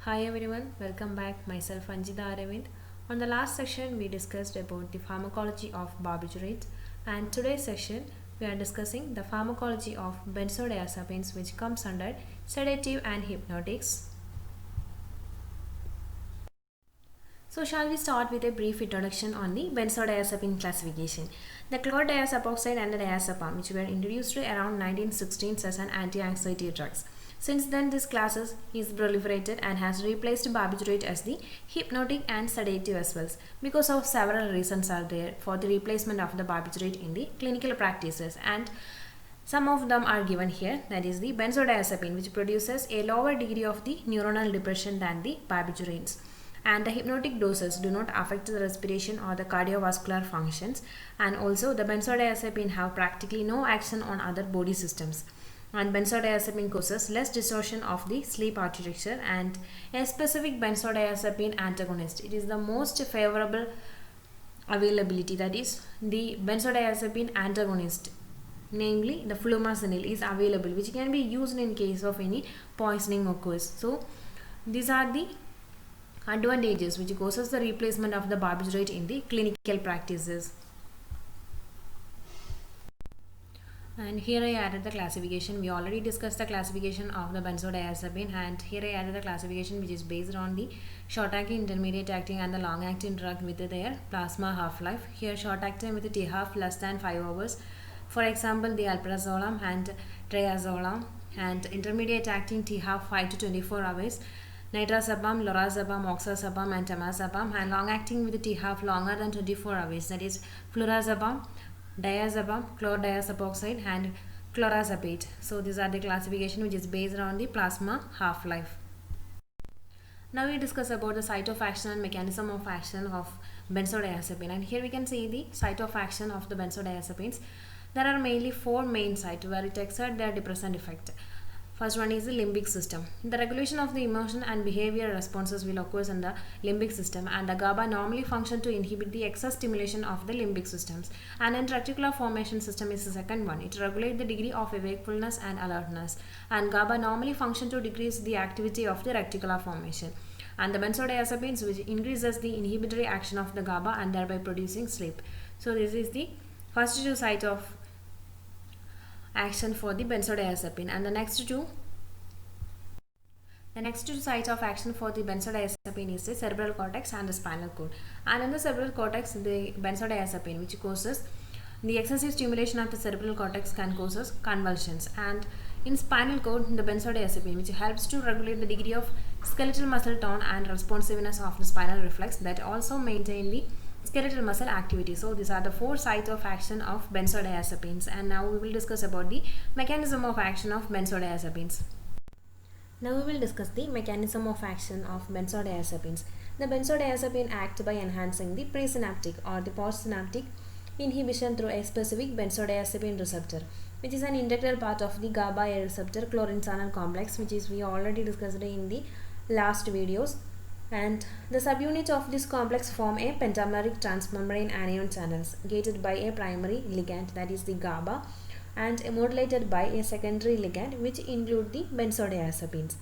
Hi everyone, welcome back. Myself Anjita Aravind. On the last section, we discussed about the pharmacology of barbiturates, and today's session we are discussing the pharmacology of benzodiazepines, which comes under sedative and hypnotics. So shall we start with a brief introduction on the benzodiazepine classification. The chlordiazepoxide and the diazepam, which were introduced around 1916 as an anti-anxiety drugs. Since then, this classes is proliferated and has replaced barbiturate as the hypnotic and sedative as well, because of several reasons are there for the replacement of the barbiturate in the clinical practices, and some of them are given here. That is the benzodiazepine, which produces a lower degree of the neuronal depression than the barbiturates, and the hypnotic doses do not affect the respiration or the cardiovascular functions, and also the benzodiazepine have practically no action on other body systems, and benzodiazepine causes less distortion of the sleep architecture, and a specific benzodiazepine antagonist, it is the most favorable availability, that is the benzodiazepine antagonist, namely the flumazenil is available, which can be used in case of any poisoning occurs. So these are the advantages which causes the replacement of the barbiturate in the clinical practices. And here I added the classification. We already discussed the classification of the benzodiazepine, and here I added the classification which is based on the short acting, intermediate acting and the long acting drug with their plasma half-life. Here short acting with a T-half less than 5 hours, for example the alprazolam and triazolam, and intermediate acting T-half 5 to 24 hours, nitrazepam, lorazepam, oxazepam and temazepam, and long acting with a T-half longer than 24 hours, that is flurazepam, diazepam, chlordiazepoxide and clorazepate. So these are the classification which is based on the plasma half-life. Now we discuss about the site of action and mechanism of action of benzodiazepine, and here we can see the site of action of the benzodiazepines. There are mainly four main sites where it exerts their depressant effect. First one is the limbic system. The regulation of the emotion and behavior responses will occur in the limbic system, and the GABA normally function to inhibit the excess stimulation of the limbic systems. And then reticular formation system is the second one. It regulates the degree of wakefulness and alertness, and GABA normally function to decrease the activity of the reticular formation. And the benzodiazepines, which increases the inhibitory action of the GABA and thereby producing sleep. So this is the first two sites of action for the benzodiazepine, and the next two sites of action for the benzodiazepine is the cerebral cortex and the spinal cord. And in the cerebral cortex, the benzodiazepine, which causes the excessive stimulation of the cerebral cortex, can causes convulsions, and in spinal cord, the benzodiazepine, which helps to regulate the degree of skeletal muscle tone and responsiveness of the spinal reflex, that also maintain the skeletal muscle activity. So these are the four sites of action of benzodiazepines, and now we will discuss about the mechanism of action of benzodiazepines. Now we will discuss the mechanism of action of benzodiazepines. The benzodiazepine acts by enhancing the presynaptic or the postsynaptic inhibition through a specific benzodiazepine receptor, which is an integral part of the GABA A receptor chlorine channel complex, which is we already discussed in the last videos. And the subunits of this complex form a pentameric transmembrane anion channels gated by a primary ligand, that is the GABA, and modulated by a secondary ligand, which include the benzodiazepines.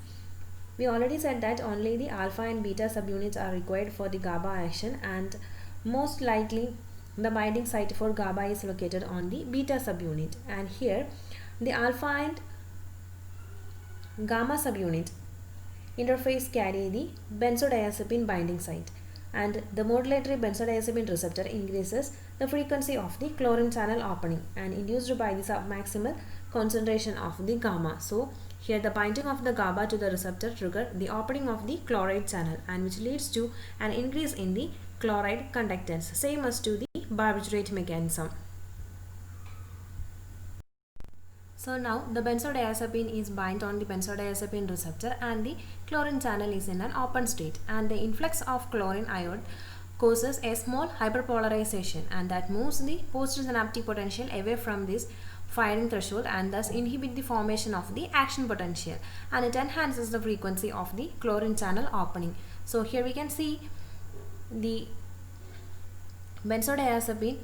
We already said that only the alpha and beta subunits are required for the GABA action, and most likely the binding site for GABA is located on the beta subunit, and here the alpha and gamma subunit interface carry the benzodiazepine binding site, and the modulatory benzodiazepine receptor increases the frequency of the chlorine channel opening and induced by the submaximal concentration of the gamma. So here the binding of the GABA to the receptor trigger the opening of the chloride channel, and which leads to an increase in the chloride conductance, same as to the barbiturate mechanism. So now the benzodiazepine is bind on the benzodiazepine receptor, and the chlorine channel is in an open state, and the influx of chlorine ion causes a small hyperpolarization, and that moves the postsynaptic potential away from this firing threshold and thus inhibit the formation of the action potential, and it enhances the frequency of the chlorine channel opening. So here we can see the benzodiazepine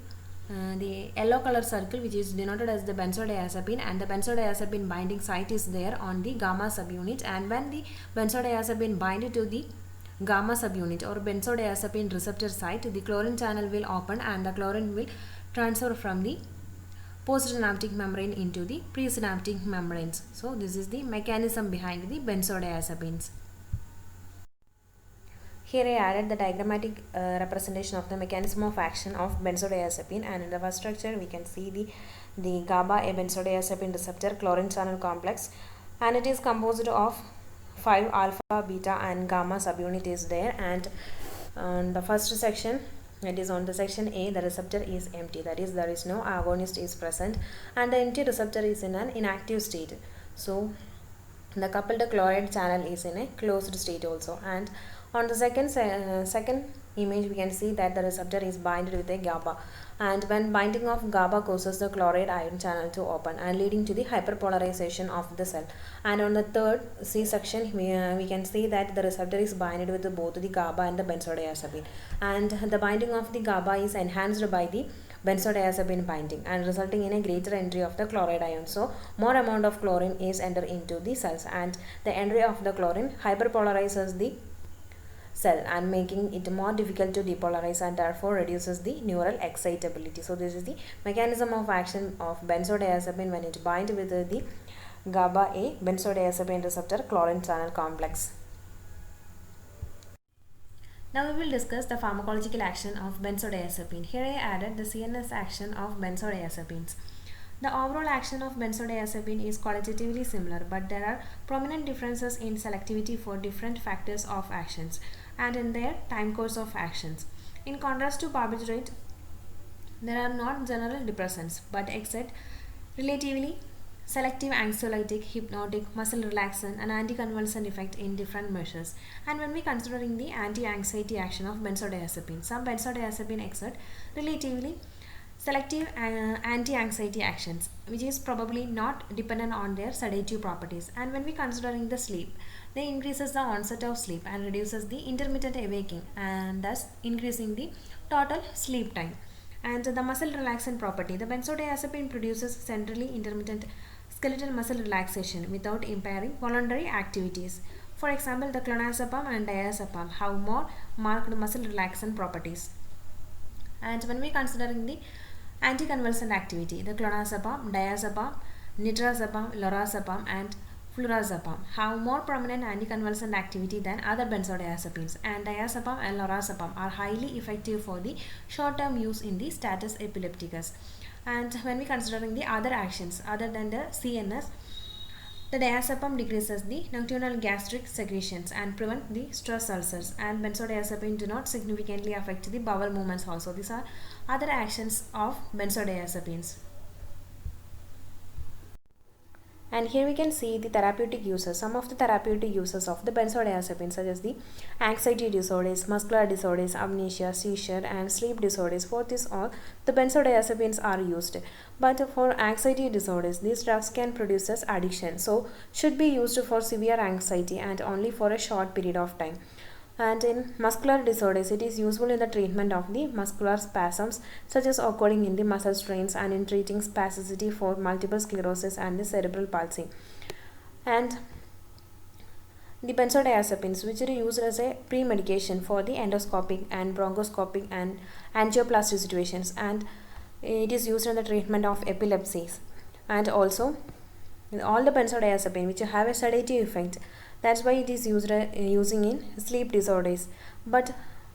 the yellow color circle, which is denoted as the benzodiazepine, and the benzodiazepine binding site is there on the gamma subunit, and when the benzodiazepine bind to the gamma subunit or benzodiazepine receptor site, the chlorine channel will open and the chlorine will transfer from the postsynaptic membrane into the presynaptic membranes. So this is the mechanism behind the benzodiazepines. Here I added the diagrammatic representation of the mechanism of action of benzodiazepine, and in the first structure we can see the GABA a benzodiazepine receptor chlorine channel complex, and it is composed of 5 alpha, beta and gamma subunit is there, and on the first section, that is on the section A, the receptor is empty, that is there is no agonist is present, and the empty receptor is in an inactive state. So the coupled chloride channel is in a closed state also, and on the second image we can see that the receptor is binded with a GABA, and when binding of GABA causes the chloride ion channel to open and leading to the hyperpolarization of the cell. And on the third C section we can see that the receptor is binded with both the GABA and the benzodiazepine, and the binding of the GABA is enhanced by the benzodiazepine binding and resulting in a greater entry of the chloride ion. So more amount of chlorine is entered into the cells, and the entry of the chlorine hyperpolarizes the cell and making it more difficult to depolarize, and therefore reduces the neural excitability. So this is the mechanism of action of benzodiazepine when it binds with the GABA A benzodiazepine receptor chlorine channel complex. Now we will discuss the pharmacological action of benzodiazepine. Here I added the CNS action of benzodiazepines. The overall action of benzodiazepine is qualitatively similar, but there are prominent differences in selectivity for different factors of actions and in their time course of actions. In contrast to barbiturate, there are not general depressants but exert relatively selective anxiolytic, hypnotic, muscle relaxant and anticonvulsant effect in different measures. And when we considering the anti-anxiety action of benzodiazepine, some benzodiazepine exert relatively selective anti-anxiety actions, which is probably not dependent on their sedative properties. And when we considering the sleep, they increases the onset of sleep and reduces the intermittent awaking, and thus increasing the total sleep time. And the muscle relaxant property, the benzodiazepine produces centrally intermittent skeletal muscle relaxation without impairing voluntary activities. For example, the clonazepam and diazepam have more marked muscle relaxant properties. And when we considering the anticonvulsant activity, the clonazepam, diazepam, nitrazepam, lorazepam and flurazepam have more prominent anticonvulsant activity than other benzodiazepines, and diazepam and lorazepam are highly effective for the short-term use in the status epilepticus. And when we considering the other actions other than the CNS, the diazepam decreases the nocturnal gastric secretions and prevent the stress ulcers, and benzodiazepine do not significantly affect the bowel movements also. These are other actions of benzodiazepines. And here we can see the therapeutic uses. Some of the therapeutic uses of the benzodiazepines, such as the anxiety disorders, muscular disorders, amnesia, seizure and sleep disorders. For this all, the benzodiazepines are used. But for anxiety disorders, these drugs can produce as addiction, so should be used for severe anxiety and only for a short period of time. And in muscular disorders, it is useful in the treatment of the muscular spasms, such as occurring in the muscle strains, and in treating spasticity for multiple sclerosis and the cerebral palsy. And the benzodiazepines, which are used as a pre-medication for the endoscopic and bronchoscopic and angioplasty situations, and it is used in the treatment of epilepsies. And also all the benzodiazepine which have a sedative effect, that's why it is using in sleep disorders, but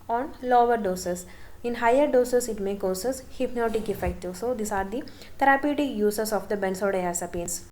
on lower doses. In higher doses, it may causes hypnotic effect too. So these are the therapeutic uses of the benzodiazepines.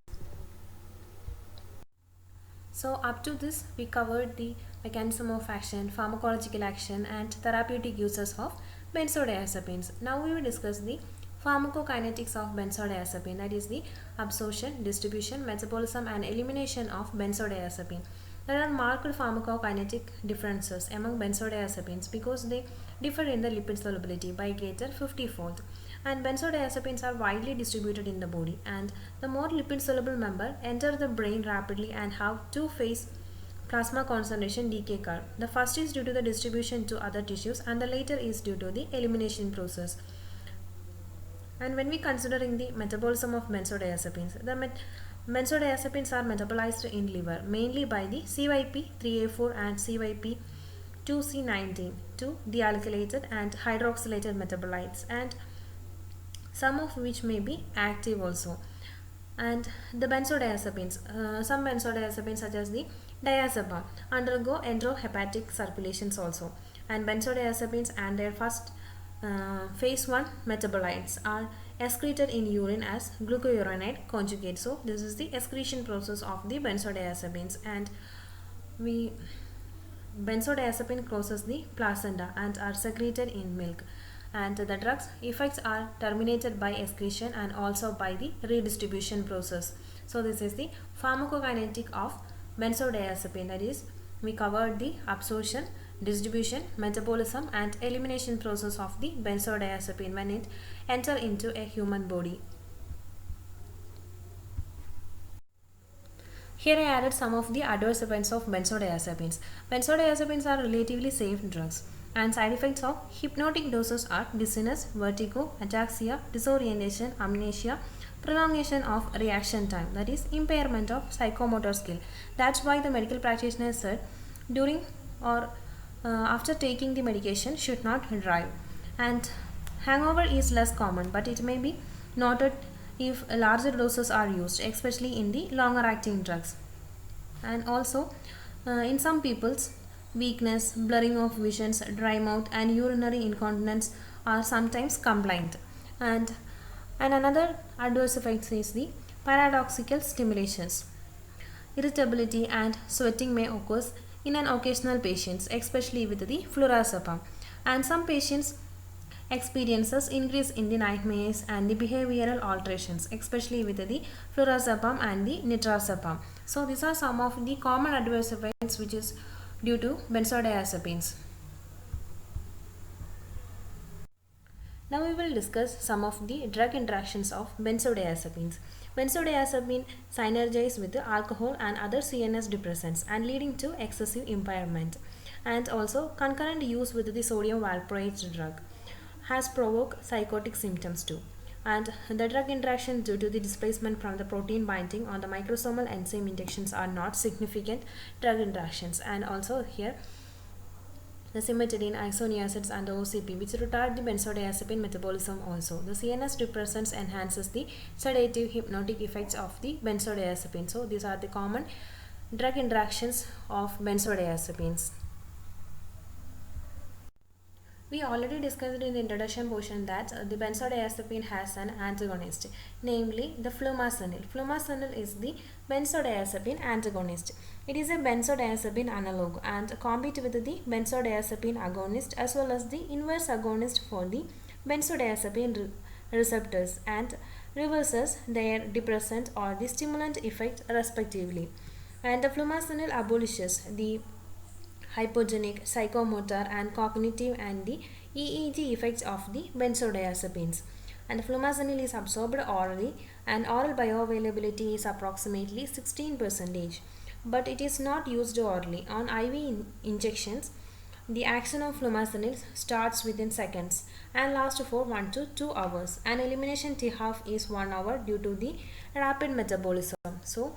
So up to this, we covered the mechanism of action, pharmacological action and therapeutic uses of benzodiazepines. Now we will discuss the pharmacokinetics of benzodiazepine, that is the absorption, distribution, metabolism and elimination of benzodiazepine. There are marked pharmacokinetic differences among benzodiazepines because they differ in the lipid solubility by greater 50-fold. And benzodiazepines are widely distributed in the body, and the more lipid soluble member enter the brain rapidly and have two-phase plasma concentration decay curve. The first is due to the distribution to other tissues and the later is due to the elimination process. And when we considering the metabolism of benzodiazepines, benzodiazepines are metabolized in liver mainly by the CYP3A4 and CYP2C19, two dealkylated and hydroxylated metabolites, and some of which may be active also. And the benzodiazepines, some benzodiazepines such as the diazepam undergo enterohepatic circulations also, and benzodiazepines and their first phase 1 metabolites are excreted in urine as glucuronide conjugate. So this is the excretion process of the benzodiazepines, and we benzodiazepine crosses the placenta and are secreted in milk, and the drug's effects are terminated by excretion and also by the redistribution process. So this is the pharmacokinetic of benzodiazepine, that is we covered the absorption, distribution, metabolism and elimination process of the benzodiazepine when it enter into a human body. Here I added some of the adverse effects of benzodiazepines. Benzodiazepines are relatively safe drugs, and side effects of hypnotic doses are dizziness, vertigo, ataxia, disorientation, amnesia, prolongation of reaction time, that is impairment of psychomotor skill. That's why the medical practitioner said during or after taking the medication should not drive. And hangover is less common, but it may be noted if larger doses are used, especially in the longer acting drugs. And also in some people's, weakness, blurring of visions, dry mouth and urinary incontinence are sometimes complaint. And another adverse effect is the paradoxical stimulations. Irritability and sweating may occur in an occasional patients, especially with the flurazepam. And some patients experiences increase in the nightmares and the behavioral alterations, especially with the flurazepam and the nitrazepam. So these are some of the common adverse effects which is due to benzodiazepines. Now we will discuss some of the drug interactions of benzodiazepines. Benzodiazepine synergize with the alcohol and other CNS depressants and leading to excessive impairment. And also concurrent use with the sodium valproate drug has provoked psychotic symptoms too. And the drug interaction due to the displacement from the protein binding on the microsomal enzyme injections are not significant drug interactions. And also here the cimetidine, isoniacids and the OCP which retard the benzodiazepine metabolism also. The CNS depressants enhances the sedative hypnotic effects of the benzodiazepine. So these are the common drug interactions of benzodiazepines. We already discussed in the introduction portion that the benzodiazepine has an antagonist, namely the flumazenil. Flumazenil is the benzodiazepine antagonist. It is a benzodiazepine analog and compete with the benzodiazepine agonist as well as the inverse agonist for the benzodiazepine receptors and reverses their depressant or the stimulant effect respectively. And the flumazenil abolishes the hypogenic, psychomotor and cognitive and the EEG effects of the benzodiazepines. And flumazenil is absorbed orally and oral bioavailability is approximately 16%, but it is not used orally. On IV injections, the action of flumazenil starts within seconds and lasts for 1 to 2 hours, and elimination t-half is 1 hour due to the rapid metabolism. So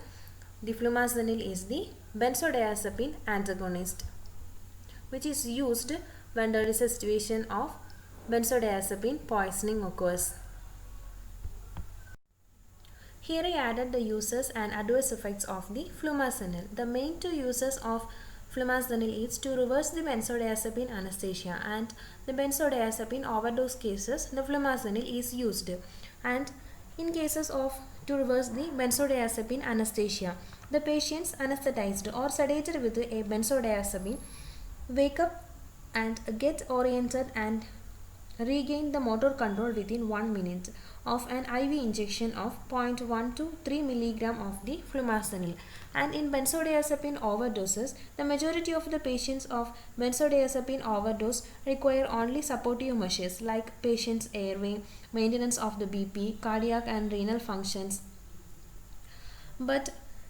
the flumazenil is the benzodiazepine antagonist, which is used when there is a situation of benzodiazepine poisoning occurs. Here I added the uses and adverse effects of the flumazenil. The main two uses of flumazenil is to reverse the benzodiazepine anesthesia, and the benzodiazepine overdose cases the flumazenil is used, and in cases of to reverse the benzodiazepine anesthesia, the patients anesthetized or sedated with a benzodiazepine wake up and get oriented and regain the motor control within 1 minute of an IV injection of 0.1 to 3 mg of the flumazenil. And in benzodiazepine overdoses, the majority of the patients of benzodiazepine overdose require only supportive measures like patient's airway, maintenance of the BP, cardiac and renal functions. But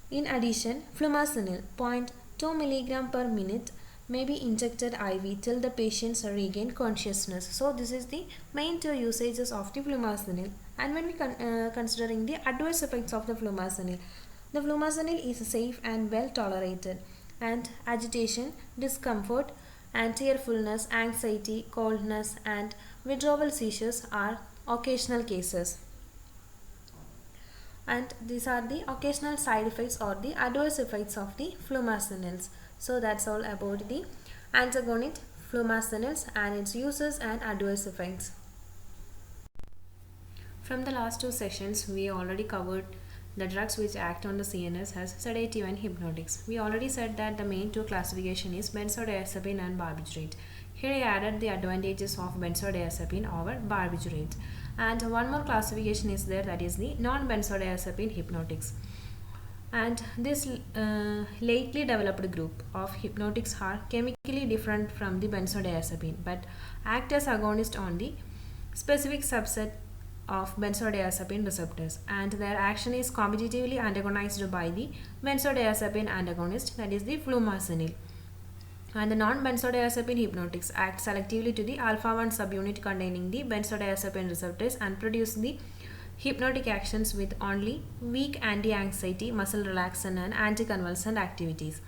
in addition, flumazenil 0.2 mg per minute may be injected IV till the patients regain consciousness. So this is the main two usages of the flumazenil. And when we considering the adverse effects of the flumazenil is safe and well tolerated, and agitation, discomfort and tearfulness, anxiety, coldness and withdrawal seizures are occasional cases. And these are the occasional side effects or the adverse effects of the flumazenils. So that's all about the antagonist flumazenils and its uses and adverse effects. From the last two sessions, we already covered the drugs which act on the CNS as sedative and hypnotics. We already said that the main two classification is benzodiazepine and barbiturate. Here I added the advantages of benzodiazepine over barbiturate. And one more classification is there, that is the non-benzodiazepine hypnotics. And this lately developed group of hypnotics are chemically different from the benzodiazepine but act as agonist on the specific subset of benzodiazepine receptors, and their action is competitively antagonized by the benzodiazepine antagonist, that is the flumazenil. And the non-benzodiazepine hypnotics act selectively to the alpha-1 subunit containing the benzodiazepine receptors and produce the hypnotic actions with only weak anti-anxiety, muscle relaxant and anticonvulsant activities.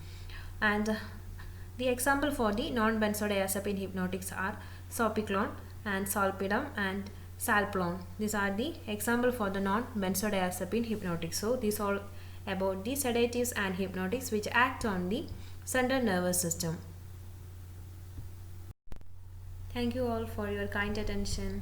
And the example for the non-benzodiazepine hypnotics are zopiclone and zolpidem and salplone. These are the example for the non-benzodiazepine hypnotics. So these all about the sedatives and hypnotics which act on the central nervous system. Thank you all for your kind attention.